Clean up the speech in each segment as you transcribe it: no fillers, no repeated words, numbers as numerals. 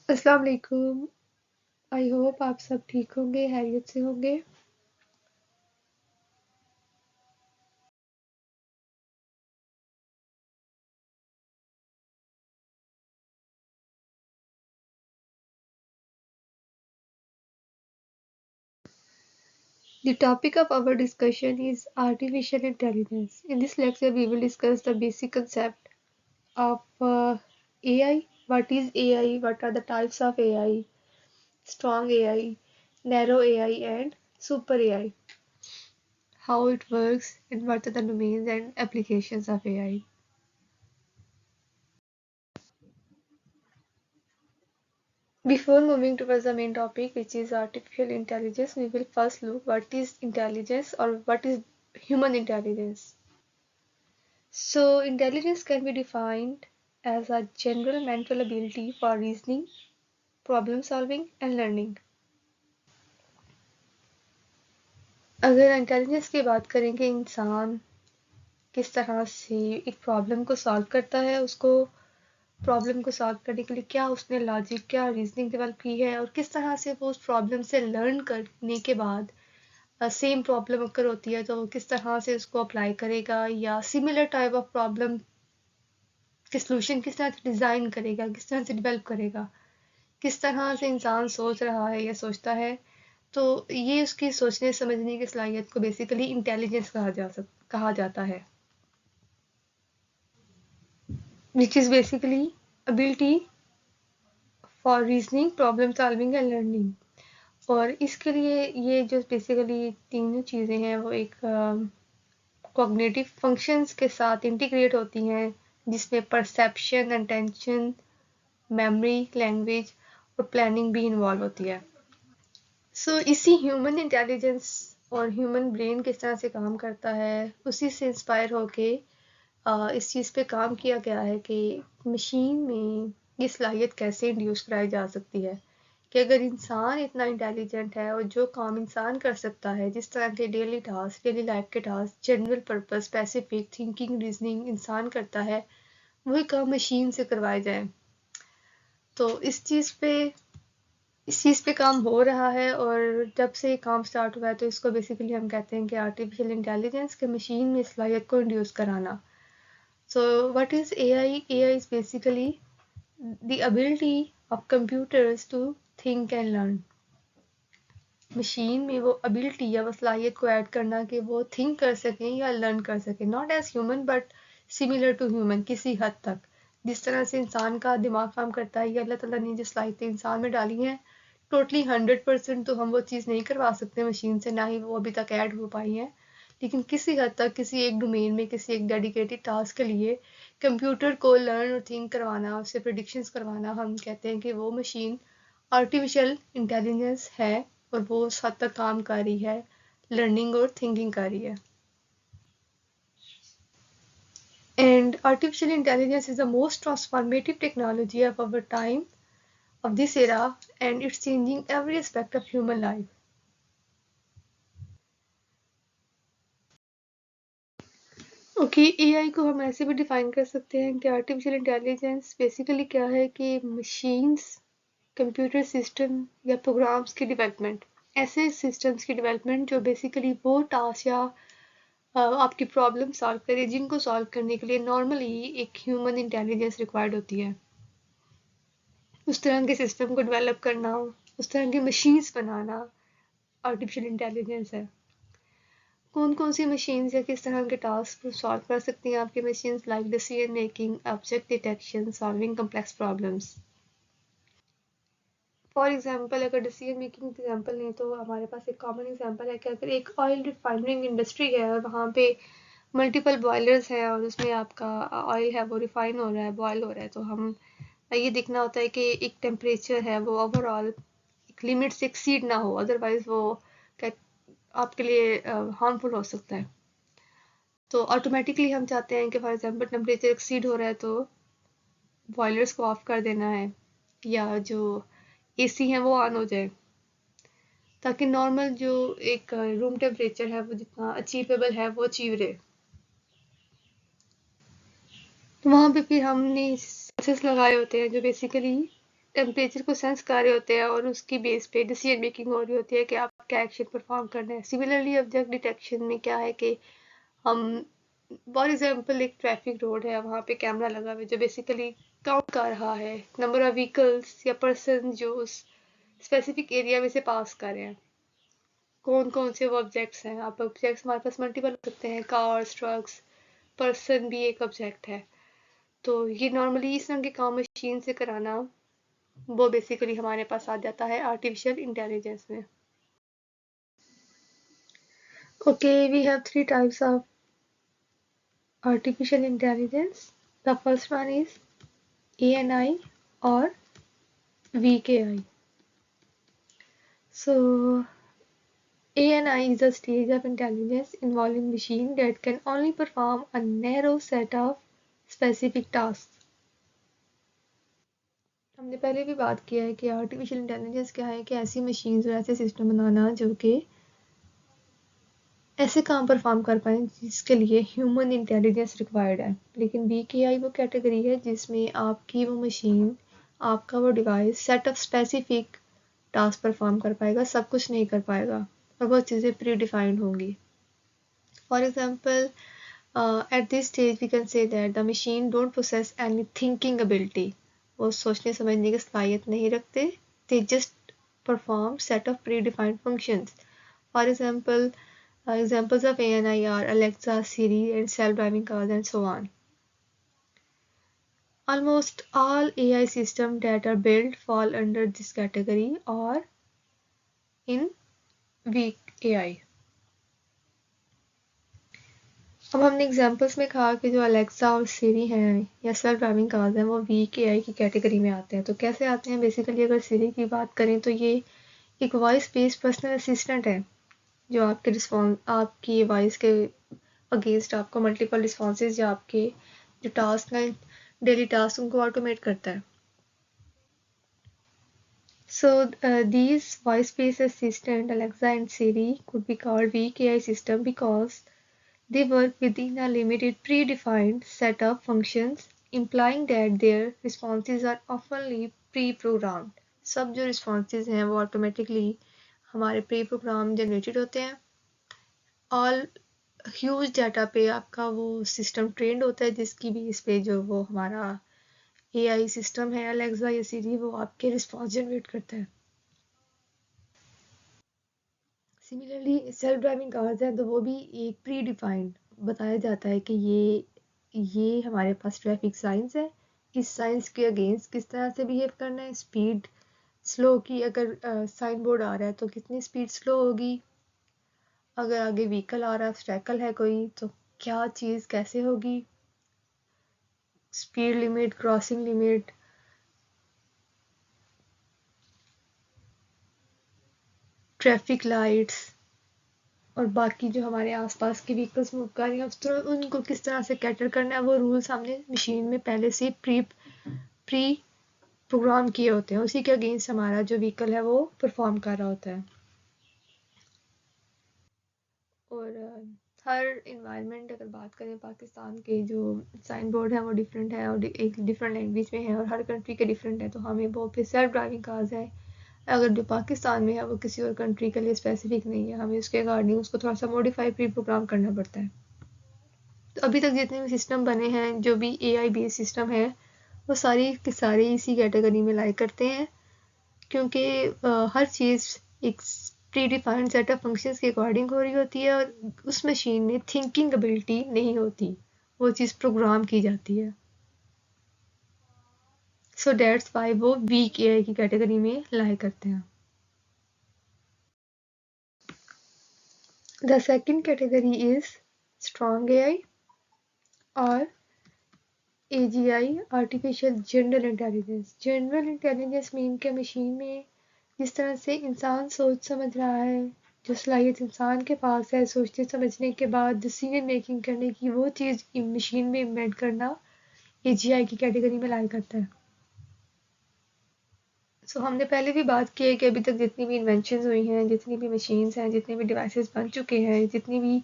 अस्सलाम वालेकुम। I hope आप सब ठीक होंगे, खैरियत से होंगे। The topic of our discussion is artificial intelligence. In this lecture, we will discuss the basic concept of AI. What is AI? What are the types of AI? Strong AI, narrow AI, and super AI. How it works and what are the domains and applications of AI. Before moving towards the main topic, which is artificial intelligence, we will first look what is intelligence or what is human intelligence. So, intelligence can be defined as a general mental ability for reasoning, problem solving, and learning. अगर intelligence की बात करें कि इंसान किस तरह से एक प्रॉब्लम को सॉल्व करता है, उसको प्रॉब्लम को सॉल्व करने के लिए क्या उसने लॉजिक, क्या रीजनिंग डेवलप की है और किस तरह से वो उस प्रॉब्लम से लर्न करने के बाद सेम प्रॉब्लम अगर होती है तो वो किस तरह से उसको अप्लाई करेगा या सिमिलर टाइप ऑफ प्रॉब्लम के सॉल्यूशन किस तरह से डिज़ाइन करेगा, किस तरह से डेवलप करेगा, किस तरह से इंसान सोच रहा है या सोचता है, तो ये उसकी सोचने समझने की सलाहियत को बेसिकली इंटेलिजेंस कहा जाता है, which is basically ability for reasoning, problem solving and learning. और इसके लिए ये जो बेसिकली तीनों चीज़ें हैं वो एक कॉग्निटिव फंक्शंस के साथ इंटीग्रेट होती हैं, जिसमें परसेप्शन, अटेंशन, मेमोरी, लैंग्वेज और प्लानिंग भी इन्वॉल्व होती है। इसी ह्यूमन इंटेलिजेंस और ह्यूमन ब्रेन किस तरह से काम करता है, उसी से इंस्पायर होके इस चीज़ पे काम किया गया है कि मशीन में ये सलाहियत कैसे इंड्यूस कराई जा सकती है कि अगर इंसान इतना इंटेलिजेंट है और जो काम इंसान कर सकता है, जिस तरह के डेली टास्क, डेली लाइफ के task, general purpose, specific thinking, reasoning इंसान करता है, वही काम मशीन से करवाए जाए। तो इस चीज़ पे काम हो रहा है और जब से ये काम स्टार्ट हुआ है तो इसको बेसिकली हम कहते हैं कि आर्टिफिशियल इंटेलिजेंस के मशीन में सलाहियत को इंड्यूस कराना। So what is AI? AI is basically the ability of computers to think and learn. Machine में वो एबिलिटी या वो सलाहियत को ऐड करना कि वो थिंक कर सकें या लर्न कर सकें, not as human but similar to human किसी हद तक। जिस तरह से इंसान का दिमाग काम करता है, ये अल्लाह ताला ने जो सलाहियतें इंसान में डाली हैं, टोटली 100% तो हम वो चीज़ नहीं करवा सकते मशीन से, ना ही वो अभी तक ऐड हो पाई हैं, लेकिन किसी हद तक किसी एक डोमेन में किसी एक डेडिकेटेड टास्क के लिए कंप्यूटर को लर्न और थिंक करवाना, उससे प्रिडिक्शंस करवाना, हम कहते हैं कि वो मशीन आर्टिफिशियल इंटेलिजेंस है और वो उस हद तक काम कर रही है, लर्निंग और थिंकिंग कर रही है। And artificial intelligence is the most transformative technology of our time, of this era, and it's changing every aspect of human life. Okay, AI को हम ऐसे भी डिफाइन कर सकते हैं कि आर्टिफिशियल इंटेलिजेंस बेसिकली क्या है कि मशीन्स, कंप्यूटर सिस्टम या प्रोग्राम्स की डेवलपमेंट, ऐसे सिस्टम्स की डेवलपमेंट जो बेसिकली वो टास्क या आपकी प्रॉब्लम सॉल्व करे जिनको सॉल्व करने के लिए नॉर्मली एक ह्यूमन इंटेलिजेंस रिक्वायर्ड होती है। उस तरह के सिस्टम को डेवलप करना, उस तरह की मशीन्स बनाना आर्टिफिशियल इंटेलिजेंस है। कौन कौन सी मशीन्स या किस तरह के टास्क सॉल्व कर सकती हैं आपकी machines, like decision making, object detection, solving complex problems. For example अगर डिसीजन मेकिंग एग्जाम्पल लें तो हमारे पास एक कॉमन एग्जाम्पल है कि अगर एक ऑयल रिफाइनरिंग इंडस्ट्री है और वहाँ पे मल्टीपल बॉयलर्स हैं और उसमें आपका ऑयल है वो रिफाइन हो रहा है, बॉयल हो रहा है, तो हम ये देखना होता है कि एक टेम्परेचर है वो ओवरऑल एक लिमिट से एक्सीड ना हो, अदरवाइज वो आपके लिए हार्मफुल हो सकता है। तो ऑटोमेटिकली हम चाहते हैं कि फॉर एग्जांपल टेम्परेचर एक्सीड हो रहा है तो बॉयलर्स को ऑफ कर देना है या जो एसी है वो ऑन हो जाए, ताकि नॉर्मल जो एक रूम टेम्परेचर है वो जितना अचीवेबल है वो अचीव रहे। तो वहाँ पे फिर हमने सेंसर्स लगाए होते हैं जो बेसिकली टेम्परेचर को सेंस कर रहे होते हैं और उसकी बेस पे डिसीजन मेकिंग हो रही होती है कि आप क्या एक्शन परफॉर्म करना है। सिमिलरली ऑब्जेक्ट डिटेक्शन में क्या है कि हम फॉर एग्जांपल एक ट्रैफिक रोड है, वहाँ पे कैमरा लगा हुआ है जो बेसिकली काउंट कर रहा है नंबर ऑफ व्हीकल्स या पर्सन जो उस स्पेसिफिक एरिया में से पास कर रहे हैं, कौन कौन से वो ऑब्जेक्ट्स हैं। आप ऑब्जेक्ट्स हमारे पास मल्टीपल हो सकते हैं, कार्स, ट्रक्स, पर्सन भी एक ऑब्जेक्ट है। तो ये नॉर्मली इस तरह के काम मशीन से कराना वो बेसिकली हमारे पास आ जाता है आर्टिफिशियल इंटेलिजेंस में। Okay, we have three types of artificial intelligence. The first one is ANI or VKI. So ANI is a stage of intelligence involving machine that can only perform a narrow set of specific tasks. हमने पहले भी बात किया है कि artificial intelligence क्या है कि ऐसी मशीन्स और ऐसे सिस्टम बनाना जो कि ऐसे काम परफॉर्म कर पाए जिसके लिए ह्यूमन इंटेलिजेंस रिक्वायर्ड है। लेकिन VKI वो कैटेगरी है जिसमें आपकी वो मशीन, आपका वो device set of specific task perform कर पाएगा, सब कुछ नहीं कर पाएगा और बहुत चीज़ें प्री डिफाइंड होंगी। For example at this stage we can say that the machine don't possess any thinking ability. वो सोचने समझने की सलाहियत नहीं रखते, they just perform set of predefined functions. For example examples of ANI are Alexa, Siri, and self-driving cars, and so on. Almost all AI systems that are built fall under this category or in weak AI. अब हमने examples में कहा कि जो Alexa और सीरी हैं या self driving cars हैं वो वीक एआई की कैटेगरी में आते हैं। तो कैसे आते हैं? बेसिकली अगर सीरी की बात करें तो ये एक वॉइस बेस्ड पर्सनल असिस्टेंट है जो आपके रिस्पॉन्स, आपकी वॉइस के अगेंस्ट आपको मल्टीपल रिस्पॉन्सेज या आपके जो टास्क हैं, डेली टास्क, उनको ऑटोमेट करता है। So these voice-based assistant Alexa and Siri could be called weak AI system because they work within a limited predefined set of functions, implying that their responses are oftenly pre-programmed. सब जो responses हैं वो automatically हमारे pre-program generated होते हैं। All huge data पे आपका वो सिस्टम ट्रेंड होता है जिसकी बेस पे जो वो हमारा एआई सिस्टम है अलेक्सा या सीरी वो आपके रिस्पॉन्स जनरेट करता है। सिमिलरली सेल्फ ड्राइविंग कार्स हैं तो वो भी एक प्री डिफाइंड बताया जाता है कि ये हमारे पास ट्रैफिक साइंस है, इस साइंस के अगेंस्ट किस तरह से बिहेव करना है। स्पीड स्लो की अगर साइन बोर्ड आ रहा है तो कितनी स्पीड स्लो होगी, अगर आगे व्हीकल आ रहा है, ऑब्स्टेकल है कोई, तो क्या चीज़ कैसे होगी, speed limit, crossing limit, traffic lights और बाकी जो हमारे आसपास के व्हीकल्स मूव कर रही हैं उस तरह उनको किस तरह से कैटर करना है, वो रूल्स हमने मशीन में पहले से प्री प्रोग्राम किए होते हैं। उसी के अगेंस्ट हमारा जो व्हीकल है वो परफॉर्म कर रहा होता है। और हर इन्वायरमेंट अगर बात करें पाकिस्तान के जो साइन बोर्ड है वो डिफरेंट है और एक डिफरेंट लैंग्वेज में है और हर कंट्री के डिफरेंट है। तो हमें वो फिर सेल्फ ड्राइविंग कार्स है अगर जो पाकिस्तान में है वो किसी और कंट्री के लिए स्पेसिफिक नहीं है, हमें उसके अकॉर्डिंग उसको थोड़ा सा मॉडिफाई प्री प्रोग्राम करना पड़ता है। तो अभी तक जितने भी सिस्टम बने हैं जो भी एआई बेस्ड सिस्टम है वो सारी के सारे इसी कैटेगरी में लाई करते हैं क्योंकि हर चीज़ एक pre defined set of functions के अकॉर्डिंग हो रही होती है और उस मशीन में थिंकिंग एबिलिटी नहीं होती, वो चीज़ प्रोग्राम की जाती है। सो दैट्स वाई वो वीक एआई की कैटेगरी में लाई करते हैं। The second category is strong AI और AGI artificial general intelligence. General intelligence mean के मशीन में जिस तरह से इंसान सोच समझ रहा है, जो सलाहियत इंसान के पास है सोचने समझने के बाद डिसीजन मेकिंग करने की, वो चीज़ मशीन में इम्बेड करना AGI की कैटेगरी में लाई करता है। सो हमने पहले भी बात की है कि अभी तक जितनी भी इन्वेंशंस हुई हैं, जितनी भी मशीन्स हैं, जितने भी डिवाइसेस बन चुके हैं, जितनी भी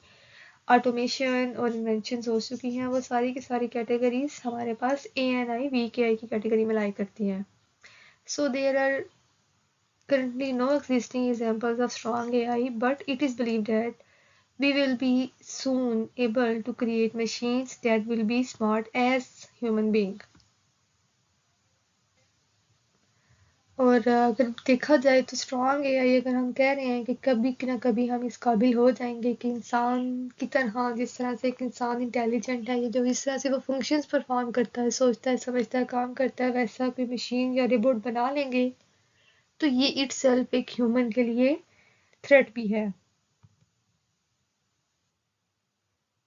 ऑटोमेशन और इन्वेंशंस हो चुकी हैं, वो सारी की सारी कैटेगरीज हमारे पास ANI VKI की कैटेगरी में लाई करती हैं। So there are currently no existing examples of strong AI, but it is believed that we will be soon able to create machines that will be smart as human being. और अगर देखा जाए तो strong AI अगर हम कह रहे हैं कि कभी ना कभी हम इस काबिल हो जाएंगे कि इंसान की तरह, जिस तरह से एक इंसान इंटेलिजेंट है, ये जो इस तरह से वो फंक्शंस परफॉर्म करता है, सोचता है, समझता है, काम करता है, वैसा कोई मशीन या रोबोट बना लेंगे तो ये इटसेल्फ एक ह्यूमन के लिए थ्रेट भी है.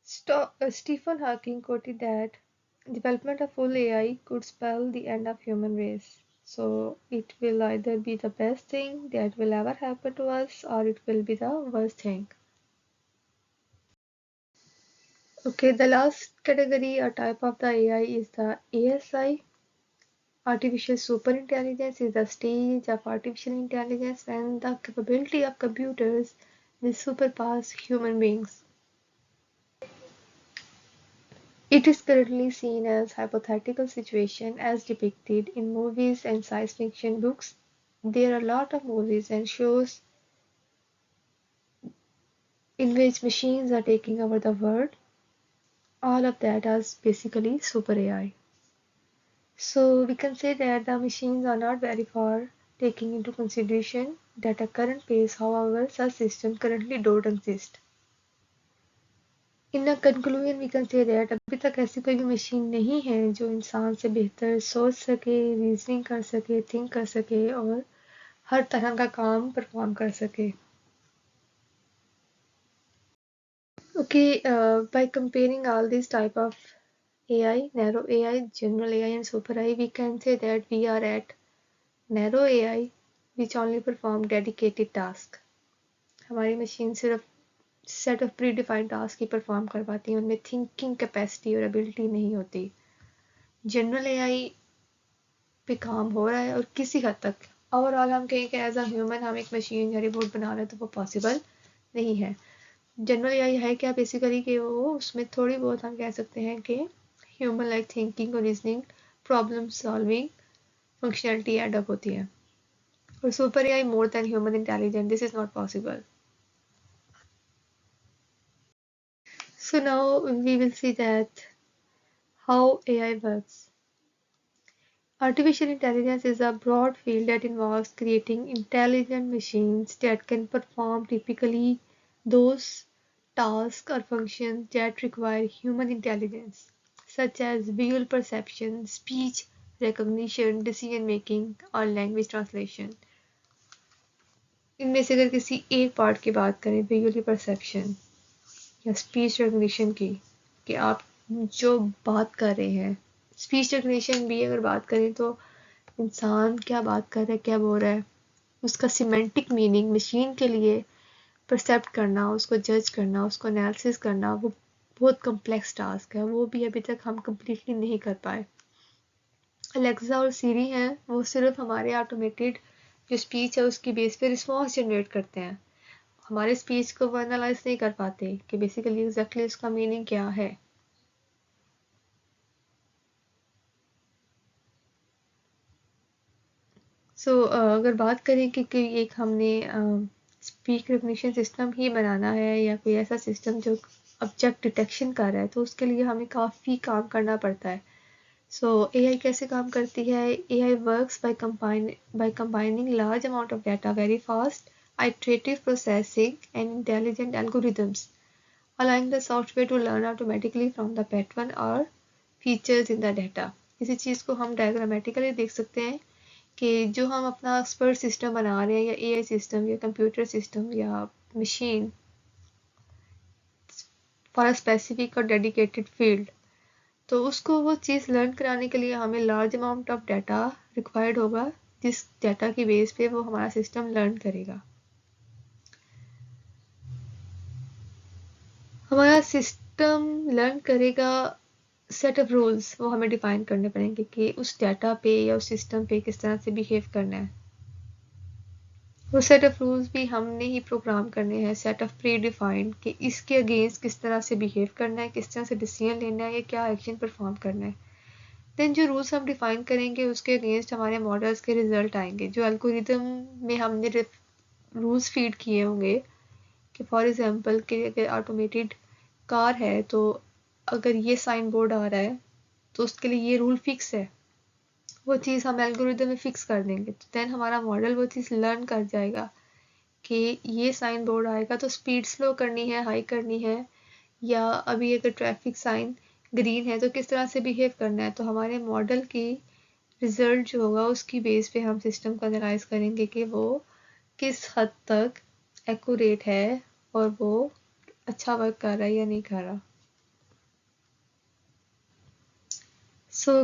Stephen Hawking quoted that development of full AI could spell the end of human race. So it will either be the best thing that will ever happen to us or it will be the worst thing. Okay, the last category or type of the AI is the ASI. Artificial superintelligence is the stage of artificial intelligence when the capability of computers will surpass human beings. It is currently seen as a hypothetical situation as depicted in movies and science fiction books. There are a lot of movies and shows in which machines are taking over the world. All of that is basically super AI. So we can say that the machines are not very far taking into consideration that at current pace, however, such systems currently don't exist. In a conclusion, we can say that अभी तक ऐसी कोई भी machine नहीं है जो इंसान से बेहतर सोच सके, रीजनिंग कर सके, थिंक कर सके और हर तरह का काम परफॉर्म कर सके. Okay, by comparing all these type of AI, narrow AI, general AI and super AI, we can say that we are at narrow AI which only perform dedicated task. हमारी machine सिर्फ set of pre defined task he perform कर पाती हैं, उनमें thinking capacity और ability नहीं होती. General AI पे काम हो रहा है और किसी हद तक ओवरऑल हम कहें कि एज अ ह्यूमन हम एक मशीन या रिबोट बना रहे हैं तो वो पॉसिबल नहीं है. जनरल एआई है क्या बेसिकली कि वो उसमें थोड़ी बहुत हम कह सकते हैं कि ह्यूमन लाइक थिंकिंग और reasoning, problem solving functionality add up होती है. और super AI more than human intelligent, this is not possible. So now we will see that how AI works. Artificial intelligence is a broad field that involves creating intelligent machines that can perform typically those tasks or functions that require human intelligence, such as visual perception, speech recognition, decision making, or language translation. इनमें से अगर किसी एक part की बात करें, visual perception या speech recognition की, कि आप जो बात कर रहे हैं, स्पीच रिकग्निशन भी अगर बात करें तो इंसान क्या बात कर रहा है, क्या बोल रहा है, उसका सिमेंटिक मीनिंग मशीन के लिए परसेप्ट करना, उसको जज करना, उसको एनालिसिस करना, वो बहुत कम्प्लेक्स टास्क है. वो भी अभी तक हम कम्प्लीटली नहीं कर पाए. अलेक्सा और सीरी हैं, वो सिर्फ हमारे ऑटोमेटेड जो स्पीच है उसकी बेस पे रिस्पॉन्स जनरेट करते हैं. हमारे स्पीच को वो एनालाइज नहीं कर पाते कि बेसिकली एग्जैक्टली उसका मीनिंग क्या है. अगर बात करें कि कोई एक हमने स्पीच रिकग्निशन सिस्टम ही बनाना है या कोई ऐसा सिस्टम जो ऑब्जेक्ट डिटेक्शन कर रहा है, तो उसके लिए हमें काफ़ी काम करना पड़ता है. AI कैसे काम करती है? AI works by combining large amount of data, very fast iterative processing and intelligent algorithms, allowing the software to learn automatically from the pattern or features in the data. इसी चीज़ को हम डायग्रामेटिकली देख सकते हैं कि जो हम अपना एक्सपर्ट सिस्टम बना रहे हैं या AI सिस्टम या कंप्यूटर सिस्टम या मशीन फॉर अ स्पेसिफिक और डेडिकेटेड फील्ड, तो उसको वो चीज़ लर्न कराने के लिए हमें large amount of data required होगा, जिस डाटा की बेस पे वो हमारा सिस्टम लर्न करेगा. हमारा सिस्टम लर्न करेगा, सेट ऑफ रूल्स वो हमें डिफाइन करने पड़ेंगे कि उस डाटा पे या उस सिस्टम पे किस तरह से बिहेव करना है. वो सेट ऑफ रूल्स भी हमने ही प्रोग्राम करने हैं, सेट ऑफ प्री डिफाइंड, कि इसके अगेंस्ट किस तरह से बिहेव करना है, किस तरह से डिसीजन लेना है या क्या एक्शन परफॉर्म करना है. देन जो रूल्स हम डिफाइन करेंगे उसके अगेंस्ट हमारे मॉडल्स के रिजल्ट आएंगे। जो एल्गोरिदम में हमने रूल्स फीड किए होंगे कि फॉर एग्जांपल कि अगर ऑटोमेटेड कार है तो अगर ये साइन बोर्ड आ रहा है तो उसके लिए ये रूल फिक्स है, वो चीज़ हम एल्गोरिदम में फिक्स कर देंगे। तो देन हमारा मॉडल वो चीज़ लर्न कर जाएगा कि ये साइन बोर्ड आएगा तो स्पीड स्लो करनी है, हाई करनी है, या अभी अगर ट्रैफिक साइन ग्रीन है तो किस तरह से बिहेव करना है। तो हमारे मॉडल की रिजल्ट जो होगा उसकी बेस पे हम सिस्टम को एनालाइज करेंगे कि वो किस हद तक एक्यूरेट है और वो अच्छा वर्क कर रहा है या नहीं कर रहा।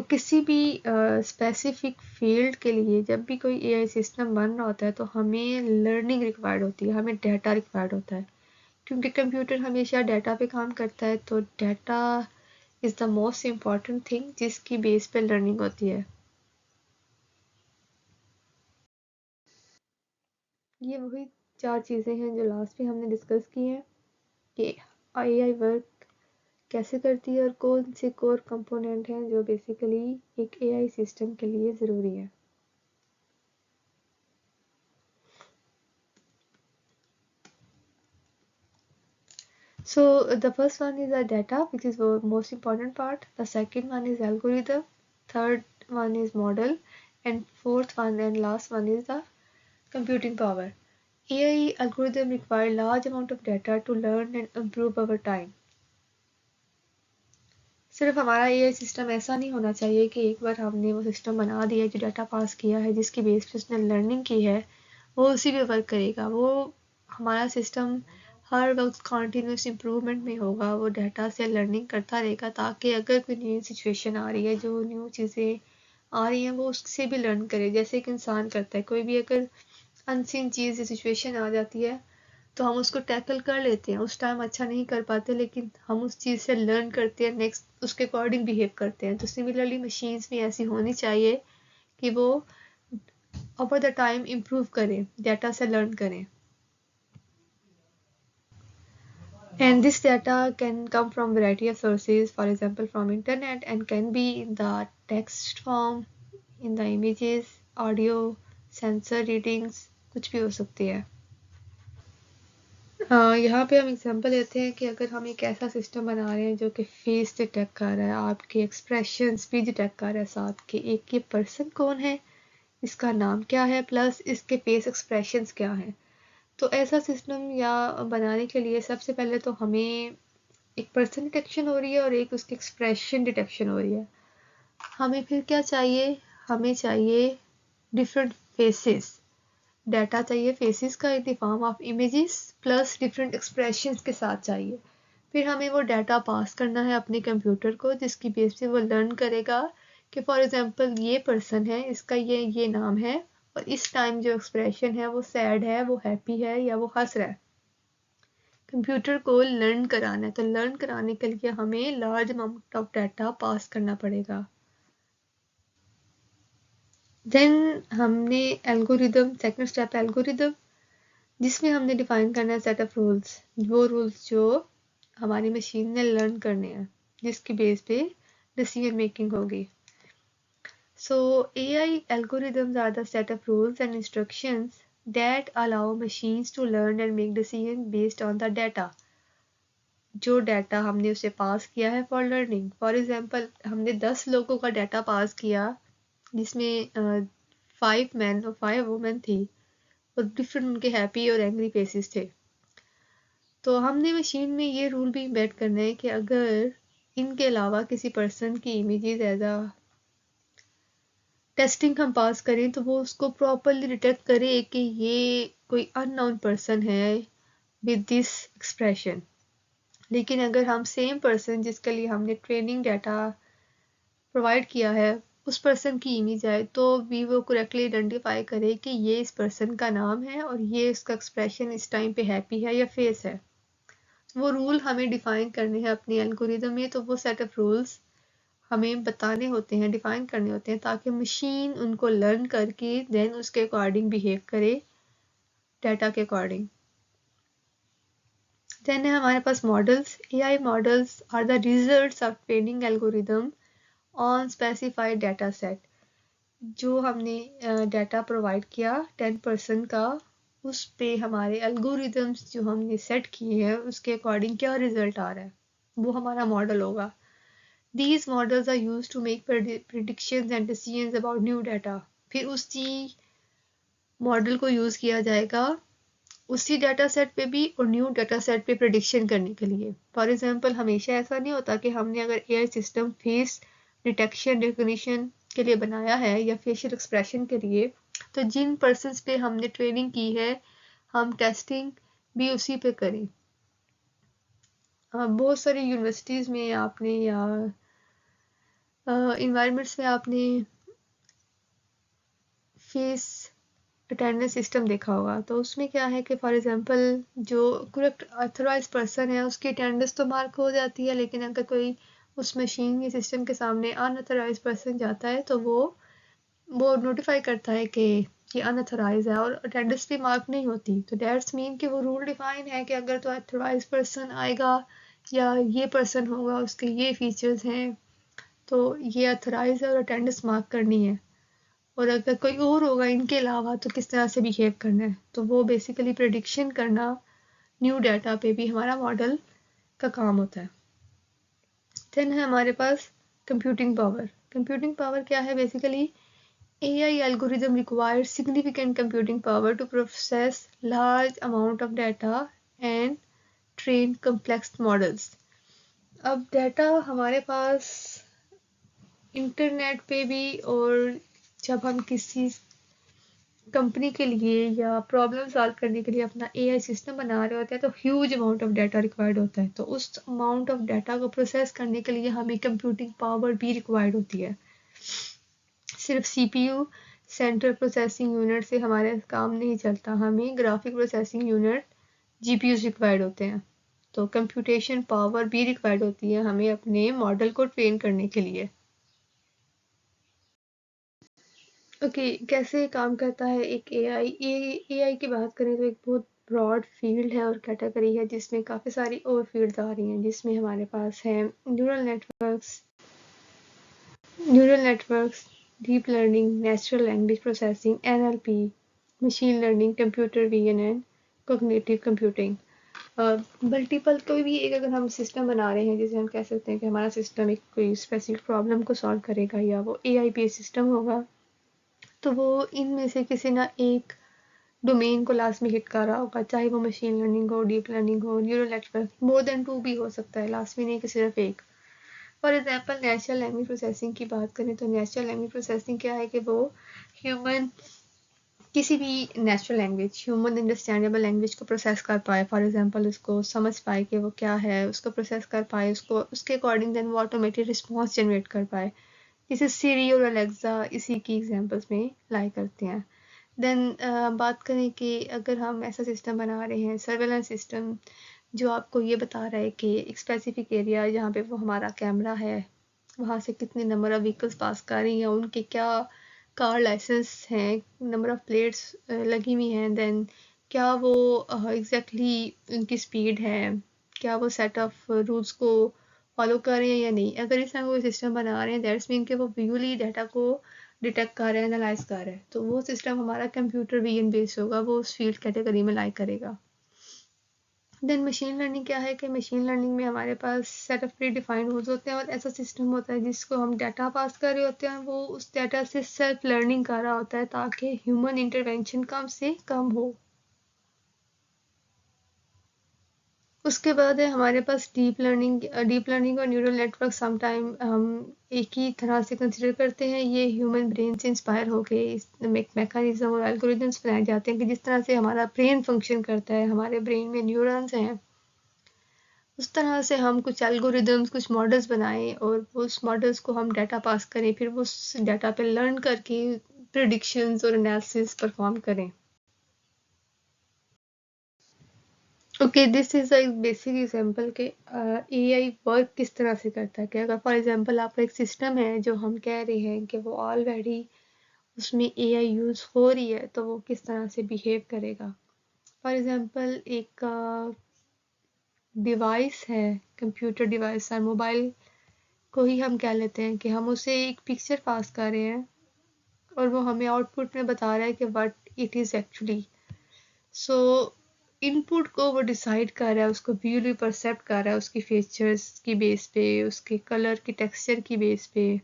किसी भी स्पेसिफिक फील्ड के लिए जब भी कोई एआई सिस्टम बन रहा होता है तो हमें लर्निंग रिक्वायर्ड होती है, हमें डाटा रिक्वायर्ड होता है, क्योंकि कंप्यूटर हमेशा डाटा पे काम करता है। तो data is the most important thing जिसकी बेस पे लर्निंग होती है। ये वही 4 चीज़ें हैं जो लास्ट में हमने डिस्कस की हैं कि एआई वर्क कैसे करती है और कौन से कोर कंपोनेंट हैं जो बेसिकली एक एआई सिस्टम के लिए ज़रूरी है। So the first one is the data, which is the most important part. The second one is algorithm. Third one is model, and fourth one and last one is the computing power. AI algorithm require large amount of data to learn and improve over time. सिर्फ हमारा AI system ऐसा नहीं होना चाहिए कि एक बार हमने वो सिस्टम बना दिया, जो डाटा पास किया है, जिसकी बेस पे उसने लर्निंग की है, वो उसी पे वर्क करेगा। वो हमारा सिस्टम हर वक्त कॉन्टीन्यूस इम्प्रूवमेंट में होगा, वो डाटा से लर्निंग करता रहेगा ताकि अगर कोई न्यू सिचुएशन आ रही है, जो न्यू चीज़ें आ रही हैं, वो उससे भी लर्न करे, जैसे एक इंसान करता है। कोई भी अगर अनसीन चीज़ या सिचुएशन आ जाती है तो हम उसको टैकल कर लेते हैं, उस टाइम अच्छा नहीं कर पाते, लेकिन हम उस चीज़ से लर्न करते हैं, नेक्स्ट उसके अकॉर्डिंग बिहेव करते हैं। तो सिमिलरली मशीन्स भी ऐसी होनी चाहिए कि वो ओवर द टाइम इम्प्रूव करें, डाटा से लर्न करें। And this data can come from variety of sources, for example from internet, and can be in the text form, in the images, audio, sensor readings, कुछ भी हो सकती है। यहाँ पे हम एग्जांपल लेते हैं कि अगर हम एक ऐसा सिस्टम बना रहे हैं जो कि फेस डिटेक्ट कर रहा है, आपके एक्सप्रेशंस भी डिटेक्ट कर रहा है, साथ के एक ये पर्सन कौन है, इसका नाम क्या है, प्लस इसके फेस एक्सप्रेशंस क्या हैं। तो ऐसा सिस्टम या बनाने के लिए सबसे पहले तो हमें एक पर्सन डिटेक्शन हो रही है और एक उसकी एक्सप्रेशन डिटेक्शन हो रही है। हमें फिर क्या चाहिए, हमें चाहिए डिफरेंट फेसेस, डाटा चाहिए फेसेस का इन the form of images plus different expressions के साथ चाहिए। फिर हमें वो डाटा पास करना है अपने कंप्यूटर को, जिसकी बेस पे वो लर्न करेगा कि फॉर एग्जांपल ये पर्सन है, इसका ये नाम है, और इस टाइम जो एक्सप्रेशन है वो सैड है, वो हैप्पी है, या वो हंस रहा है। कंप्यूटर को लर्न कराना है, तो लर्न कराने के लिए हमें large amount of data pass करना पड़ेगा। देन हमने एल्गोरिदम, सेकंड स्टेप एल्गोरिदम, जिसमें हमने डिफाइन करना है सेट ऑफ रूल्स, वो रूल्स जो हमारी मशीन ने लर्न करने हैं, जिसकी बेस पे डिसीजन मेकिंग होगी। So AI algorithms are the set of rules and instructions that allow machines to learn and make decisions based on the data. जो डाटा हमने उसे पास किया है फॉर लर्निंग। फॉर एग्जांपल हमने 10 लोगों का डाटा पास किया, जिसमें 5 मैन और 5 वुमेन थी, और डिफरेंट उनके हैप्पी और एंग्री फेसेस थे। तो हमने मशीन में ये रूल भी इम्बेड करना है कि अगर इनके अलावा किसी पर्सन की इमेजेस एज अ टेस्टिंग हम पास करें तो वो उसको प्रॉपरली डिटेक्ट करे कि ये कोई अननोन पर्सन है विद दिस एक्सप्रेशन। लेकिन अगर हम सेम पर्सन जिसके लिए हमने ट्रेनिंग डाटा प्रोवाइड किया है, उस पर्सन की इमेज आए, तो भी वो करेक्टली आइडेंटिफाई करे कि ये इस पर्सन का नाम है और ये इसका एक्सप्रेशन इस टाइम पे हैप्पी है या फेस है। वो रूल हमें डिफाइन करने हैं अपनी एल्गोरिदम में, तो वो सेट ऑफ रूल्स हमें बताने होते हैं, डिफाइन करने होते हैं, ताकि मशीन उनको लर्न करके देन उसके अकॉर्डिंग बिहेव करे, डाटा के अकॉर्डिंग। देन है हमारे पास models. AI models are the results of training algorithm on specified data set, जो हमने डाटा प्रोवाइड किया 10% का, उस पे हमारे एल्गोरिदम्स जो हमने सेट किए हैं उसके अकॉर्डिंग क्या रिजल्ट आ रहा है, वो हमारा मॉडल होगा। These models are used to make predictions and decisions about new data. फिर उसी मॉडल को यूज किया जाएगा उसी डाटा सेट पे भी और न्यू डाटा सेट पे प्रिडिक्शन करने के लिए। फॉर एग्जांपल हमेशा ऐसा नहीं होता कि हमने अगर AI system face detection recognition के लिए बनाया है या फेशियल एक्सप्रेशन के लिए, तो जिन पर्सन पे हमने ट्रेनिंग की है हम टेस्टिंग भी उसी पे करें। बहुत सारी यूनिवर्सिटीज़ में आपने या इन्वायरमेंट्स में आपने फेस अटेंडेंस सिस्टम देखा होगा, तो उसमें क्या है कि फॉर एग्जांपल जो करेक्ट ऑथराइज पर्सन है उसकी अटेंडेंस तो मार्क हो जाती है, लेकिन अगर कोई उस मशीन के सिस्टम के सामने अनऑथराइज पर्सन जाता है तो वो नोटिफाई करता है कि ये अनऑथराइज है और अटेंडेंस भी मार्क नहीं होती। तो दैट्स मीन कि वो रूल डिफाइन है कि अगर तो ऑथराइज पर्सन आएगा या ये पर्सन होगा उसके ये फीचर्स हैं तो ये ऑथराइज है और अटेंडेंस मार्क करनी है, और अगर कोई और होगा इनके अलावा तो किस तरह से बिहेव करना है। तो वो बेसिकली प्रिडिक्शन करना न्यू डाटा पे भी हमारा मॉडल का काम होता है। देन है हमारे पास कंप्यूटिंग पावर। कंप्यूटिंग पावर क्या है? Basically AI algorithm requires significant computing power to process large amount of data and train complex models. अब डाटा हमारे पास इंटरनेट पे भी, और जब हम किसी कंपनी के लिए या प्रॉब्लम सॉल्व करने के लिए अपना AI सिस्टम बना रहे होते हैं तो huge amount of data required होता है। तो उस अमाउंट ऑफ डाटा को प्रोसेस करने के लिए हमें कंप्यूटिंग पावर भी रिक्वायर्ड होती है। सिर्फ CPU सेंट्रल प्रोसेसिंग यूनिट से हमारे काम नहीं चलता, हमें graphic processing unit GPUs required होते हैं। तो कंप्यूटेशन पावर भी रिक्वायर्ड होती है हमें अपने मॉडल को ट्रेन करने के लिए। ओके, कैसे काम करता है एक AI की बात करें तो एक बहुत ब्रॉड फील्ड है और कैटेगरी है जिसमें काफ़ी सारी और फील्ड्स आ रही हैं, जिसमें हमारे पास है neural networks, deep learning, natural language processing, NLP, machine learning, computer vision and cognitive computing. Multiple कोई भी एक अगर हम सिस्टम बना रहे हैं, जैसे हम कह सकते हैं कि हमारा सिस्टम एक कोई स्पेसिफिक प्रॉब्लम को सॉल्व करेगा या वो AI बेस्ड सिस्टम होगा, तो वो इनमें से किसी ना एक डोमेन को लास्ट में हिट कर रहा होगा, चाहे वो मशीन लर्निंग हो, डीप लर्निंग हो, न्यूरल नेटवर्क, मोर देन 2 भी हो सकता है, लास्ट में नहीं कि सिर्फ एक। For example natural language processing की बात करें तो नेचुरल लैंग्वेज प्रोसेसिंग क्या है कि वो ह्यूमन किसी भी natural language, human understandable language को प्रोसेस कर पाए, फॉर एग्जांपल उसको समझ पाए कि वो क्या है, उसको प्रोसेस कर पाए, उसको उसके अकॉर्डिंग देन वो ऑटोमेटेड रिस्पॉन्स जनरेट कर पाए। जैसे सीरी और अलेक्सा इसी की एग्जांपल्स में लाई करते हैं। देन बात करें कि अगर हम ऐसा सिस्टम बना रहे हैं, सर्वेलेंस सिस्टम, जो आपको ये बता रहा है कि एक स्पेसिफिक एरिया जहाँ पे वो हमारा कैमरा है वहाँ से कितने नंबर ऑफ व्हीकल्स पास कर रही हैं, उनके क्या कार लाइसेंस हैं, नंबर ऑफ प्लेट्स लगी हुई हैं, देन क्या वो एग्जैक्टली उनकी स्पीड है, क्या वो सेट ऑफ रूल्स को फॉलो कर रहे हैं या नहीं। अगर इस तरह कोई सिस्टम बना रहे हैं दैट्स मीन कि वो विजुअली डाटा को डिटेक्ट कर रहे हैं, एनालाइज कर रहे हैं, तो वो सिस्टम हमारा कंप्यूटर विजन बेस्ड होगा, वो उस फील्ड कैटेगरी में लाई करेगा। देन मशीन लर्निंग क्या है कि मशीन लर्निंग में हमारे पास set of predefined rules होते हैं और ऐसा सिस्टम होता है जिसको हम डाटा पास कर रहे होते हैं, वो उस डाटा से सेल्फ लर्निंग कर रहा होता है ताकि ह्यूमन इंटरवेंशन कम से कम हो। उसके बाद है हमारे पास डीप लर्निंग और न्यूरल नेटवर्क समटाइम हम एक ही तरह से कंसिडर करते हैं। ये ह्यूमन ब्रेन से इंस्पायर होके इस मैकेनिज्म और एल्गोरिथम्स बनाए जाते हैं कि जिस तरह से हमारा ब्रेन फंक्शन करता है, हमारे ब्रेन में न्यूरॉन्स हैं, उस तरह से हम कुछ एल्गोरिदम्स, कुछ मॉडल्स बनाएं और उस मॉडल्स को हम डाटा पास करें, फिर उस डाटा पे लर्न करके प्रिडिक्शंस और एनालिसिस परफॉर्म करें। Okay, this is a basic example के AI वर्क किस तरह से करता है। कि अगर फॉर एग्जांपल आपका एक सिस्टम है जो हम कह रहे हैं कि वो ऑलरेडी उसमें AI यूज़ हो रही है, तो वो किस तरह से बिहेव करेगा। फॉर एग्जांपल एक डिवाइस है, कंप्यूटर डिवाइस और मोबाइल को ही हम कह लेते हैं कि हम उसे एक पिक्चर पास कर रहे हैं और वो हमें आउटपुट में बता रहा है कि what it is actually. So input को वो डिसाइड कर रहा है, उसको व्यूअली परसेप्ट कर रहा है उसकी फीचर्स की बेस पे, उसके कलर की टेक्सचर की बेस पे,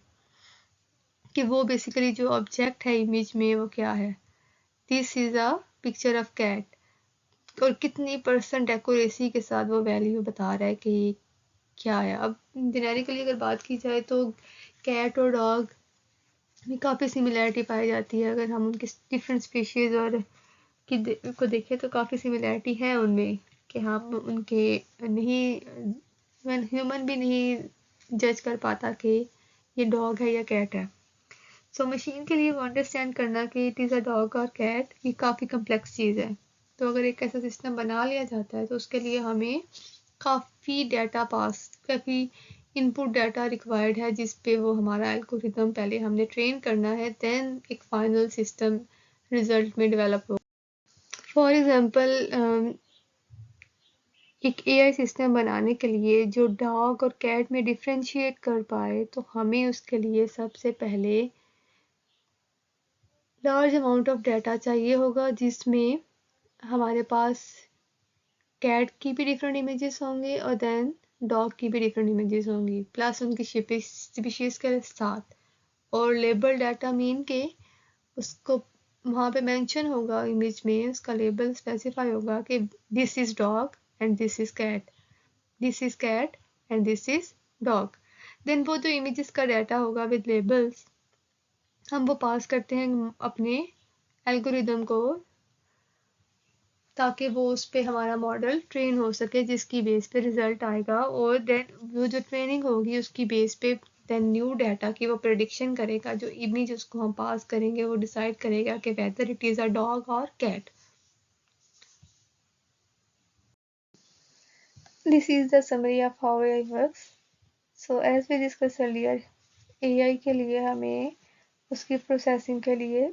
कि वो बेसिकली जो ऑब्जेक्ट है इमेज में वो क्या है। This is a picture of cat, और कितनी परसेंट एक्यूरेसी के साथ वो वैल्यू बता रहा है कि क्या है। अब जेनेरिकली अगर बात की जाए तो कैट और डॉग में काफ़ी सिमिलैरिटी पाई जाती है। अगर हम उनके डिफरेंट स्पीशीज़ और को देखें तो काफ़ी सिमिलैरिटी है उनमें, कि हम उनके नहीं ह्यूमन भी नहीं जज कर पाता कि ये डॉग है या कैट है। सो मशीन के लिए वो अंडरस्टैंड करना कि इट इज़ अ डॉग और कैट, ये काफ़ी कम्प्लेक्स चीज़ है। तो अगर एक ऐसा सिस्टम बना लिया जाता है तो उसके लिए हमें काफ़ी इनपुट डाटा रिक्वायर्ड है, जिस पे वो हमारा एल्गोरिथम पहले हमने ट्रेन करना है, देन एक फाइनल सिस्टम रिजल्ट में डेवलप हो। फॉर एग्जांपल एक एआई सिस्टम बनाने के लिए जो डॉग और कैट में डिफ्रेंशिएट कर पाए, तो हमें उसके लिए सबसे पहले लार्ज अमाउंट ऑफ डाटा चाहिए होगा, जिसमें हमारे पास कैट की भी डिफरेंट इमेजेस होंगे और देन डॉग की भी डिफरेंट इमेजेस होंगी, प्लस उनकी स्पीशीज के साथ, और लेबल डाटा मीन के उसको वहाँ पे मेंशन होगा इमेज में, उसका लेबल स्पेसिफाई होगा कि this is dog and this is cat, this is cat and this is dog. Then वो जो इमेजेस का डाटा होगा विद लेबल्स, हम वो पास करते हैं अपने एल्गोरिदम को, ताकि वो उस पे हमारा मॉडल ट्रेन हो सके, जिसकी बेस पे रिजल्ट आएगा। और देन वो जो ट्रेनिंग होगी उसकी बेस पे देन न्यू डाटा की वो प्रेडिक्शन करेगा, जो इमेज उसको हम पास करेंगे वो डिसाइड करेगा कि whether it is a dog और cat. This is the summary of how AI works. So as we discuss earlier, AI के लिए हमें उसकी प्रोसेसिंग के लिए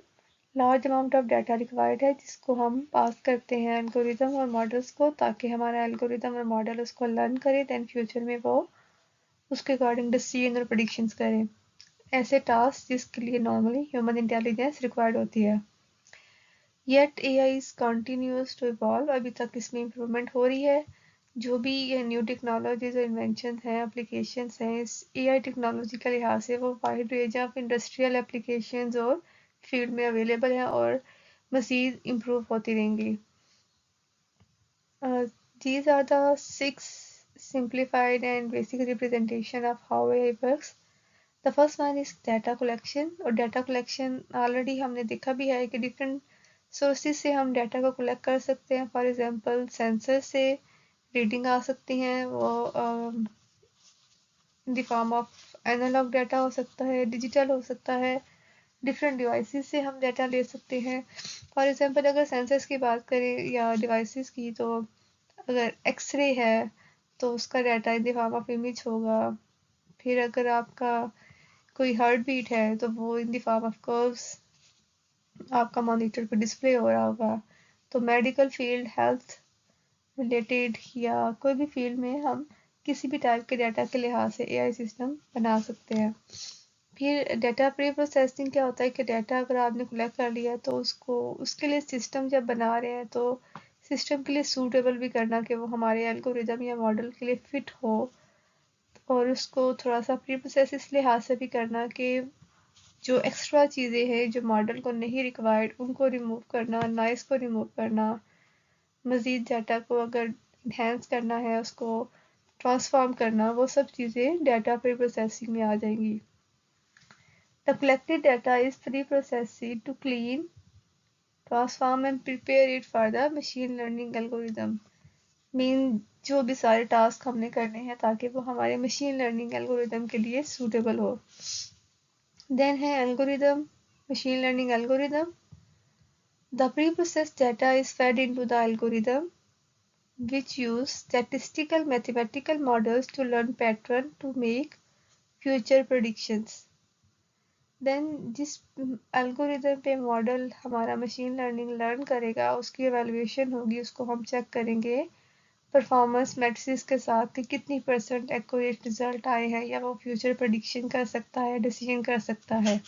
large amount of data required है, जिसको हम पास करते हैं एल्गोरिदम और मॉडल्स को, ताकि हमारा एल्गोरिदम और मॉडल उसको लर्न करे, देन फ्यूचर में वो उसके अकॉर्डिंग डिसीजन और प्रेडिक्शंस करें। ऐसे टास्क जिसके लिए नॉर्मली ह्यूमन इंटेलिजेंस रिक्वायर्ड होती है। Yet AI is continuous to evolve, अभी तक इसमें इम्प्रूवमेंट हो रही है। जो भी ये न्यू टेक्नोलॉजीज और इन्वेंशन हैं, एप्लीकेशंस हैं, इस एआई टेक्नोलॉजी के लिहाज से वो wide range of industrial applications और फील्ड में अवेलेबल हैं और मज़ीद इम्प्रूव होती रहेंगी। These are the 6 simplified and basic representation of how AI works. The first one is data collection, और डाटा कलेक्शन ऑलरेडी हमने देखा भी है कि डिफरेंट सोर्सेज से हम डाटा को कलेक्ट कर सकते हैं। फॉर एग्जांपल सेंसर से रीडिंग आ सकती हैं, वो in the form of analog data हो सकता है, डिजिटल हो सकता है, डिफरेंट डिवाइसेस से हम डाटा ले सकते हैं। फॉर एग्जांपल अगर सेंसर्स की बात करें या डिवाइसेस की, तो अगर एक्सरे है तो उसका data in the form of image होगा। फिर अगर आपका कोई हार्ट बीट है तो वो in the form of curves आपका मॉनिटर पर डिस्प्ले हो रहा होगा। तो मेडिकल फील्ड, हेल्थ रिलेटेड या कोई भी फील्ड में हम किसी भी टाइप के डाटा के लिहाज से एआई सिस्टम बना सकते हैं। फिर डाटा प्री प्रोसेसिंग क्या होता है कि डाटा अगर आपने कलेक्ट कर लिया तो उसको उसके लिए सिस्टम जब बना रहे हैं तो सिस्टम के लिए सूटेबल भी करना, कि वो हमारे एल्गोरिदम या मॉडल के लिए फिट हो, और उसको थोड़ा सा प्री प्रोसेस इस लिहाज से भी करना कि जो एक्स्ट्रा चीज़ें हैं जो मॉडल को नहीं रिक्वायर्ड उनको रिमूव करना, नॉइस को रिमूव करना, मज़ीद डाटा को अगर इन्हेंस करना है, उसको ट्रांसफॉर्म करना, वो सब चीज़ें डाटा प्री प्रोसेसिंग में आ जाएंगी। The collected data is pre-processed to clean, transform and prepare it for the machine learning algorithm. Mean जो भी सारे टास्क हमने करने हैं ताकि वो हमारे मशीन लर्निंग एल्गोरिदम के लिए सूटेबल हो। देन है algorithm, machine learning algorithm. The pre-processed data is fed into the algorithm, which use statistical mathematical models to learn pattern to make future predictions. Then जिस एल्गोरिदम पे model हमारा machine learning learn करेगा उसकी evaluation होगी, उसको हम check करेंगे performance matrix के साथ कि कितनी % एक्यूरेट रिजल्ट आए हैं या वो फ्यूचर प्रेडिक्शन कर सकता है, डिसीजन कर सकता है।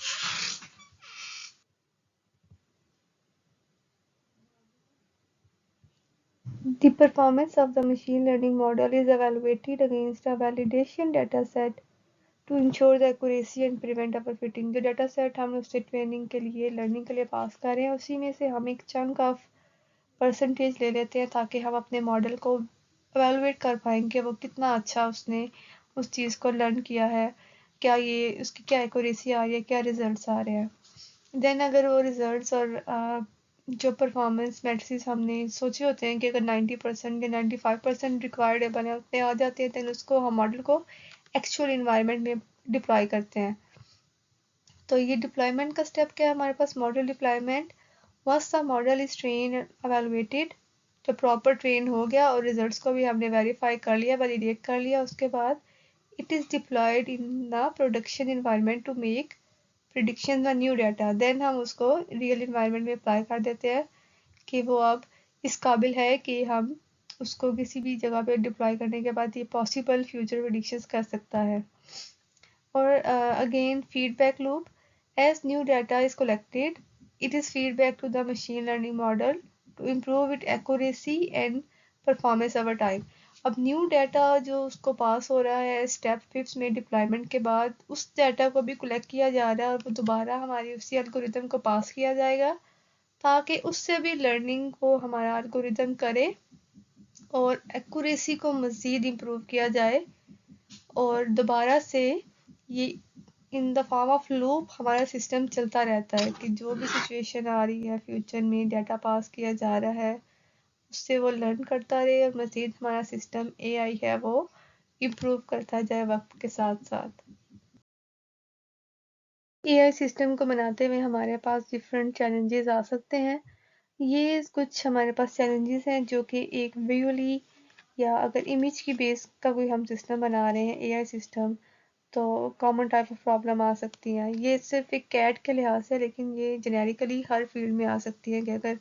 The performance of the machine learning model is evaluated against a validation data set to ensure the accuracy and prevent overfitting। जो डाटा सेट हम उससे ट्रेनिंग के लिए लर्निंग के लिए पास कर रहे हैं उसी में से हम एक चंक ऑफ परसेंटेज ले लेते हैं ताकि हम अपने मॉडल को एवेलुएट कर पाएंगे कि वो कितना अच्छा उसने उस चीज़ को लर्न किया है, क्या ये उसकी क्या एक्यूरेसी आ रही है, क्या रिजल्ट्स आ रहे हैं। देन अगर वो रिजल्ट्स और जो परफॉर्मेंस मैट्रिक्स हमने सोचे होते हैं कि अगर 90% या 95% रिक्वायर्ड बने उतने आ जाते हैं देन उसको हम मॉडल को एक्चुअल इन्वायरमेंट में डिप्लॉय करते हैं। तो ये डिप्लॉयमेंट का स्टेप क्या है हमारे पास, model deployment. Once the model is train evaluated, तो प्रॉपर ट्रेन हो गया और रिजल्ट्स को भी हमने वेरीफाई कर लिया, वैलिडेट कर लिया, उसके बाद it is deployed in the production environment to make prediction the new data. Then हम उसको रियल इन्वायरमेंट में अप्लाई कर देते हैं कि वो अब इस काबिल है कि हम उसको किसी भी जगह पे डिप्लॉय करने के बाद ये पॉसिबल फ्यूचर प्रेडिक्शंस कर सकता है। और again feedback loop, as new data is collected it is feedback to the machine learning model to improve its accuracy and performance over time। अब न्यू डाटा जो उसको पास हो रहा है स्टेप 5 में डिप्लॉयमेंट के बाद उस डाटा को भी कलेक्ट किया जा रहा है और वो दोबारा हमारी उसी एल्गोरिथम को पास किया जाएगा ताकि उससे भी लर्निंग को हमारा एल्गोरिथम करे और एक्यूरेसी को मज़ीद इम्प्रूव किया जाए और दोबारा से ये इन द फॉर्म ऑफ लूप हमारा सिस्टम चलता रहता है कि जो भी सिचुएशन आ रही है फ्यूचर में डाटा पास किया जा रहा है उससे वो लर्न करता रहे और मज़ीद हमारा सिस्टम एआई है वो इम्प्रूव करता जाए वक्त के साथ साथ। एआई सिस्टम को बनाते हुए हमारे पास डिफरेंट चैलेंजेस आ सकते हैं। ये कुछ हमारे पास चैलेंजेस हैं जो कि एक विजुअली या अगर इमेज की बेस का कोई हम सिस्टम बना रहे हैं एआई सिस्टम तो कॉमन टाइप ऑफ प्रॉब्लम आ सकती हैं। ये सिर्फ एक कैट के लिहाज से लेकिन ये जेनेरिकली हर फील्ड में आ सकती है कि अगर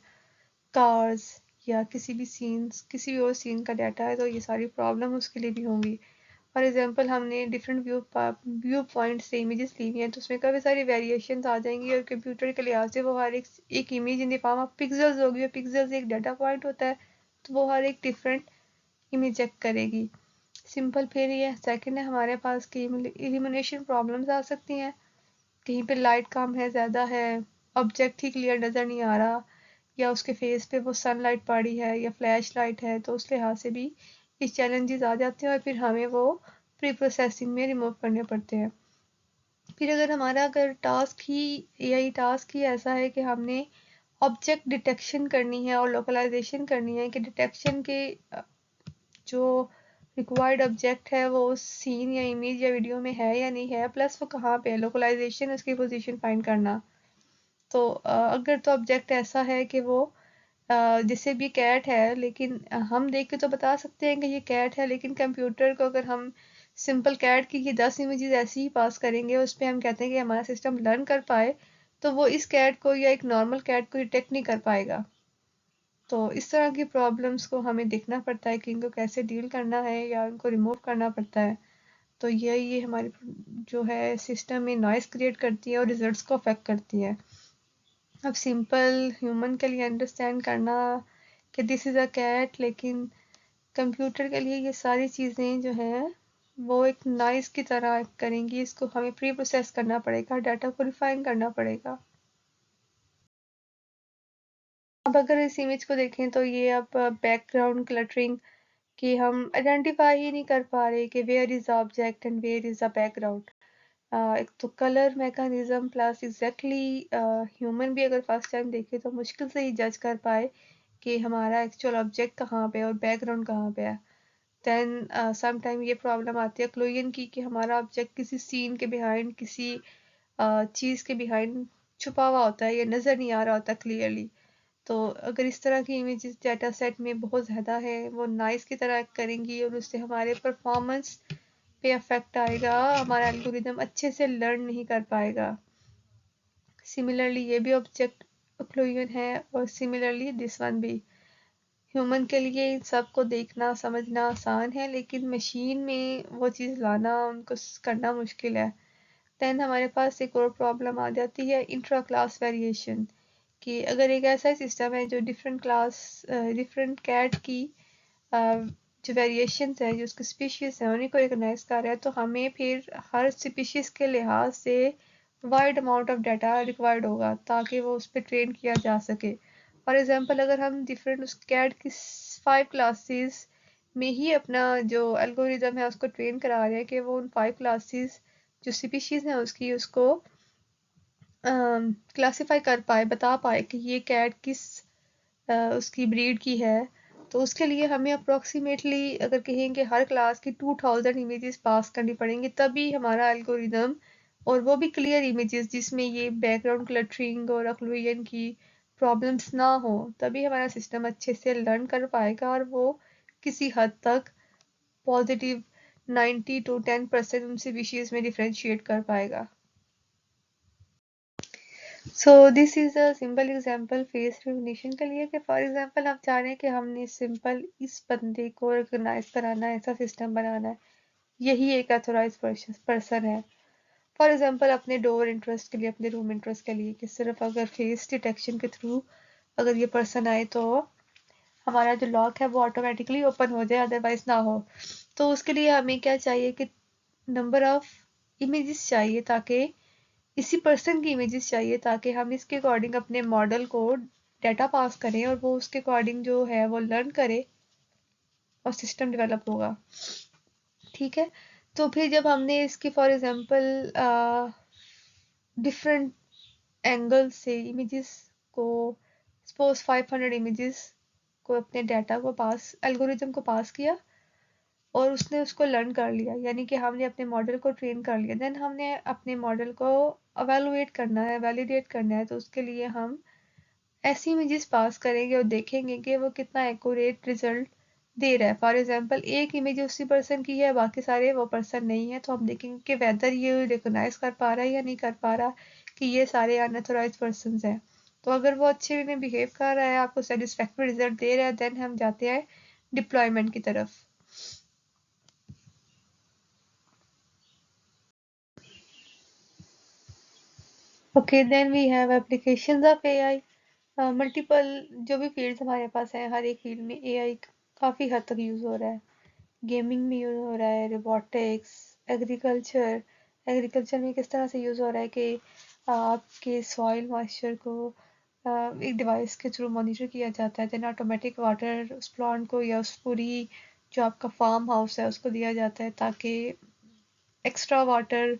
कार्स या किसी भी सीन्स किसी भी और सीन का डाटा है तो ये सारी प्रॉब्लम उसके लिए भी होंगी। फॉर एग्जांपल हमने डिफरेंट व्यू पॉइंट से इमेजेस ली हुई हैं तो उसमें काफ़ी सारी वेरिएशंस आ जाएंगी और कंप्यूटर के लिहाज से वो हर एक image in the form of pixels होगी और पिक्सल्स एक डाटा पॉइंट होता है तो वो हर एक डिफरेंट इमेज चेक करेगी। सिंपल फिर ये सेकंड है हमारे पास कि इल्यूमिनेशन प्रॉब्लम्स आ सकती हैं, कहीं पे लाइट कम है ज़्यादा है, ऑब्जेक्ट ही क्लियर नज़र नहीं आ रहा या उसके फेस पे वो सनलाइट पड़ी है या फ्लैश लाइट है तो उस लिहाज से भी ये चैलेंजेस आ जाते हैं और फिर हमें वो प्री प्रोसेसिंग में रिमूव करने पड़ते हैं। फिर अगर टास्क ही एआई टास्क ही ऐसा है कि हमने ऑब्जेक्ट डिटेक्शन करनी है और लोकलाइजेशन करनी है कि डिटेक्शन के जो रिक्वायर्ड ऑब्जेक्ट है वो उस सीन या इमेज या वीडियो में है या नहीं है प्लस वो कहाँ पे है, लोकलाइजेशन उसकी पोजीशन फाइंड करना। तो अगर तो ऑब्जेक्ट ऐसा है कि वो जैसे भी कैट है लेकिन हम देख के तो बता सकते हैं कि ये कैट है लेकिन कंप्यूटर को अगर हम सिंपल कैट की ये 10 इमेजेस ऐसी ही पास करेंगे उस पर हम कहते हैं कि हमारा सिस्टम लर्न कर पाए तो वो इस कैट को या एक नॉर्मल कैट को डिटेक्ट नहीं कर पाएगा। तो इस तरह की प्रॉब्लम्स को हमें देखना पड़ता है कि इनको कैसे डील करना है या इनको रिमूव करना पड़ता है। तो ये हमारी जो है सिस्टम में नॉइस क्रिएट करती है और रिजल्ट्स को अफेक्ट करती है। अब सिंपल ह्यूमन के लिए अंडरस्टैंड करना कि दिस इज़ अ कैट लेकिन कंप्यूटर के लिए ये सारी चीज़ें जो हैं वो एक नॉइस की तरह करेंगी, इसको हमें प्री प्रोसेस करना पड़ेगा, डाटा को रिफाइन करना पड़ेगा। अब अगर इस इमेज को देखें तो ये अब बैकग्राउंड क्लटरिंग कि हम आइडेंटिफाई ही नहीं कर पा रहे कि where is the object and where is the background. एक तो colour mechanism plus exactly human भी अगर फर्स्ट टाइम देखे तो मुश्किल से ही जज कर पाए कि हमारा एक्चुअल ऑब्जेक्ट कहाँ पे और बैकग्राउंड कहाँ पे है। देन सम टाइम ये प्रॉब्लम आती है क्लोजन की कि हमारा ऑब्जेक्ट किसी सीन के बिहाइंड किसी चीज़ के बिहाइंड छुपा हुआ होता है या नज़र नहीं आ रहा होता क्लियरली। तो अगर इस तरह की इमेजेस डाटा सेट में बहुत ज़्यादा है वो नॉइस की तरह एक्ट करेंगी और उससे हमारे परफॉर्मेंस पे अफेक्ट आएगा, हमारा एल्गोरिदम अच्छे से लर्न नहीं कर पाएगा। सिमिलरली ये भी ऑब्जेक्ट ओक्लूजन है और सिमिलरली दिस वन भी। ह्यूमन के लिए इन सबको देखना समझना आसान है, लेकिन मशीन में वो चीज़ लाना उनको करना मुश्किल है। देन हमारे पास एक और प्रॉब्लम आ जाती है इंट्रा क्लास वेरिएशन, कि अगर एक ऐसा सिस्टम है जो डिफरेंट कैट की जो वेरिएशंस है, जो उसकी स्पीशीज़ है, उन्हीं को रिकॉग्नाइज कर रहा है, तो हमें फिर हर स्पीशीज़ के लिहाज से wide amount of data required होगा ताकि वो उस पर ट्रेन किया जा सके। फॉर एग्जांपल अगर हम डिफरेंट उस कैट की 5 क्लासेस में ही अपना जो एल्गोरिदम है उसको ट्रेन करा रहे हैं कि वो उन 5 क्लासेस जो स्पीशीज़ हैं उसकी उसको क्लासिफाई कर पाए, बता पाए कि ये कैट किस उसकी ब्रीड की है, तो उसके लिए हमें अप्रोक्सीमेटली अगर कहें कि हर क्लास की 2000 इमेजेस पास करनी पड़ेंगी, तभी हमारा एल्गोरिदम, और वो भी क्लियर इमेजेस जिसमें ये बैकग्राउंड क्लटरिंग और अक्लूजन की प्रॉब्लम्स ना हो, तभी हमारा सिस्टम अच्छे से लर्न कर पाएगा और वो किसी हद तक पॉजिटिव 90 to 10% उन स्पीशीज में डिफ्रेंशिएट कर पाएगा। So this is a simple example face recognition के लिए, कि फॉर एग्जांपल हम चाह रहे हैं कि हमने सिंपल इस बंदे को रिकॉग्नाइज कराना है, ऐसा सिस्टम बनाना है, यही एक ऑथोराइज पर्सन है। फॉर एग्जांपल अपने डोर इंटरेस्ट के लिए, अपने रूम इंटरेस्ट के लिए, कि सिर्फ अगर फेस डिटेक्शन के थ्रू अगर ये पर्सन आए तो हमारा जो लॉक है वो ऑटोमेटिकली ओपन हो जाए, अदरवाइज ना हो। तो उसके लिए हमें क्या चाहिए कि नंबर ऑफ इमेजेस चाहिए, ताकि इसी पर्सन की इमेजेस चाहिए ताकि हम इसके अकॉर्डिंग अपने मॉडल को डाटा पास करें और वो उसके अकॉर्डिंग जो है वो लर्न करे और सिस्टम डेवलप होगा। ठीक है, तो फिर जब हमने इसकी फॉर एग्जांपल डिफरेंट एंगल से इमेजेस को, सपोज 500 इमेजेस को अपने डाटा को पास, एल्गोरिथम को पास किया और उसने उसको लर्न कर लिया, यानी कि हमने अपने मॉडल को ट्रेन कर लिया, देन हमने अपने मॉडल को अवेलुएट करना है, वैलिडेट करना है, तो उसके लिए हम ऐसी इमेजेस पास करेंगे और देखेंगे कि वो कितना एक्यूरेट रिजल्ट दे रहा है। फॉर एग्जांपल एक इमेज उसी पर्सन की है, बाकी सारे वो पर्सन नहीं है, तो हम देखेंगे कि वेदर ये रिकॉग्नाइज कर पा रहा है या नहीं कर पा रहा कि ये सारे अनऑथोराइज पर्सन हैं। तो अगर वो अच्छे में बिहेव कर रहा है, आपको सेटिस्फैक्टरी रिजल्ट दे रहा है, देन हम जाते हैं डिप्लॉयमेंट की तरफ। Okay, then we have applications of AI. Multiple जो भी फील्ड्स हमारे पास हैं, हर एक फील्ड में एआई काफ़ी हद तक यूज़ हो रहा है। गेमिंग में यूज़ हो रहा है, रोबोटिक्स, एग्रीकल्चर। एग्रीकल्चर में किस तरह से यूज़ हो रहा है कि आपके सॉइल मॉइस्चर को एक डिवाइस के थ्रू मॉनिटर किया जाता है, देन ऑटोमेटिक वाटर उस प्लांट को या उस पूरी जो आपका फार्म हाउस है उसको दिया जाता है, ताकि एक्स्ट्रा वाटर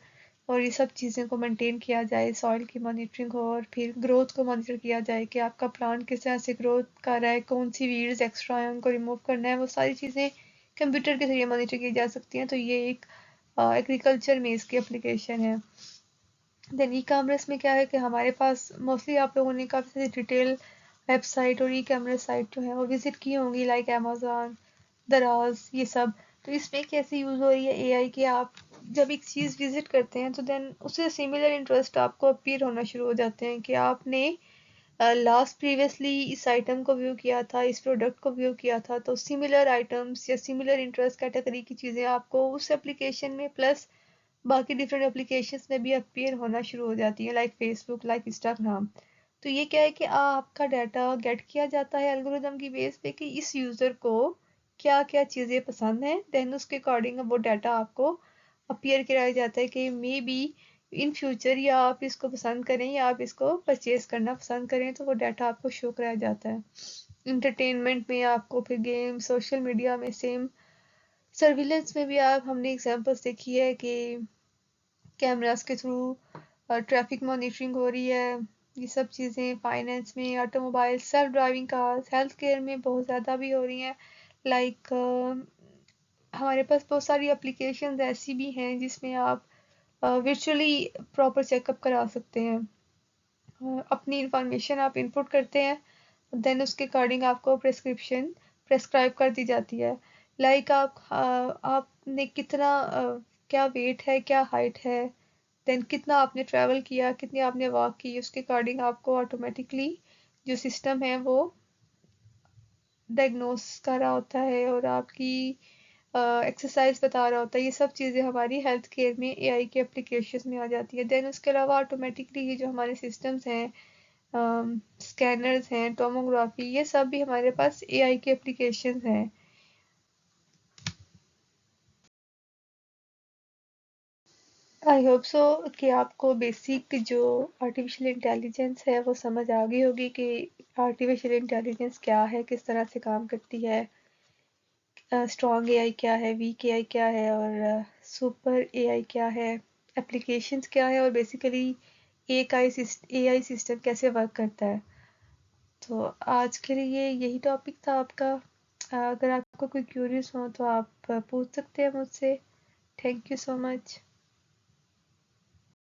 और ये सब चीज़ें को मेंटेन किया जाए, सॉइल की मॉनिटरिंग हो और फिर ग्रोथ को मॉनिटर किया जाए कि आपका प्लांट किस तरह से ग्रोथ कर रहा है, कौन सी वीड्स एक्स्ट्रा है उनको रिमूव करना है, वो सारी चीज़ें कंप्यूटर के जरिए मॉनिटर की जा सकती हैं। तो ये एक एग्रीकल्चर में इसकी एप्लीकेशन है। देन ई कॉमर्स में क्या है कि हमारे पास मोस्टली आप लोगों ने काफ़ी सारी डिटेल वेबसाइट और ई कॉमर्स साइट जो है वो विजिट की होंगी, लाइक अमेजोन, दराज, ये सब। तो इसमें कैसे यूज़ हो रही है एआई कि आप जब एक चीज़ विजिट करते हैं तो देन उससे सिमिलर इंटरेस्ट आपको अपीयर होना शुरू हो जाते हैं कि आपने लास्ट प्रीवियसली इस आइटम को व्यू किया था, इस प्रोडक्ट को व्यू किया था, तो सिमिलर आइटम्स या सिमिलर इंटरेस्ट कैटेगरी की चीज़ें आपको उस एप्लीकेशन में प्लस बाकी डिफरेंट एप्लीकेशंस में भी अपीयर होना शुरू हो जाती है, लाइक फेसबुक, लाइक इंस्टाग्राम। तो ये क्या है कि आपका डाटा गेट किया जाता है एल्गोरिदम की बेस पे कि इस यूज़र को क्या क्या चीज़ें पसंद हैं, देन उसके अकॉर्डिंग वो डाटा आपको अपीयर कराया जाता है कि मे बी इन फ्यूचर या आप इसको पसंद करें या आप इसको परचेज करना पसंद करें, तो वो डाटा आपको शो कराया जाता है। इंटरटेनमेंट में आपको फिर गेम, सोशल मीडिया में सेम, सर्विलेंस में भी आप हमने एग्जांपल्स देखी है कि कैमरास के थ्रू ट्रैफिक मॉनिटरिंग हो रही है, ये सब चीज़ें फाइनेंस में, automobile, self driving cars, health care में बहुत ज़्यादा भी हो रही हैं। लाइक हमारे पास बहुत सारी एप्लीकेशंस ऐसी भी हैं जिसमें आप वर्चुअली प्रॉपर चेकअप करा सकते हैं। अपनी इंफॉर्मेशन आप इनपुट करते हैं, देन उसके अकॉर्डिंग आपको प्रेस्क्रिप्शन प्रेस्क्राइब कर दी जाती है। लाइक आपने कितना क्या वेट है, क्या हाइट है, देन कितना आपने ट्रैवल किया, कितनी आपने वॉक की, उसके अकॉर्डिंग आपको ऑटोमेटिकली जो सिस्टम है वो डायग्नोस कर रहा होता है और आपकी एक्सरसाइज बता रहा होता है। ये सब चीज़ें हमारी हेल्थ केयर में एआई के एप्लीकेशन में आ जाती है। देन उसके अलावा ऑटोमेटिकली ये जो हमारे सिस्टम्स हैं, स्कैनर्स हैं, टोमोग्राफी, ये सब भी हमारे पास एआई के एप्लीकेशंस हैं। आई होप सो कि आपको बेसिक जो आर्टिफिशियल इंटेलिजेंस है वो समझ आ गई होगी कि आर्टिफिशियल इंटेलिजेंस क्या है, किस तरह से काम करती है, स्ट्रॉन्ग एआई क्या है, वीक एआई क्या है और सुपर एआई क्या है, एप्लीकेशंस क्या है और बेसिकली एआई सिस्टम कैसे वर्क करता है। तो आज के लिए यही टॉपिक था आपका। अगर आपको कोई क्यूरियस हो तो आप पूछ सकते हैं मुझसे। Thank you so much.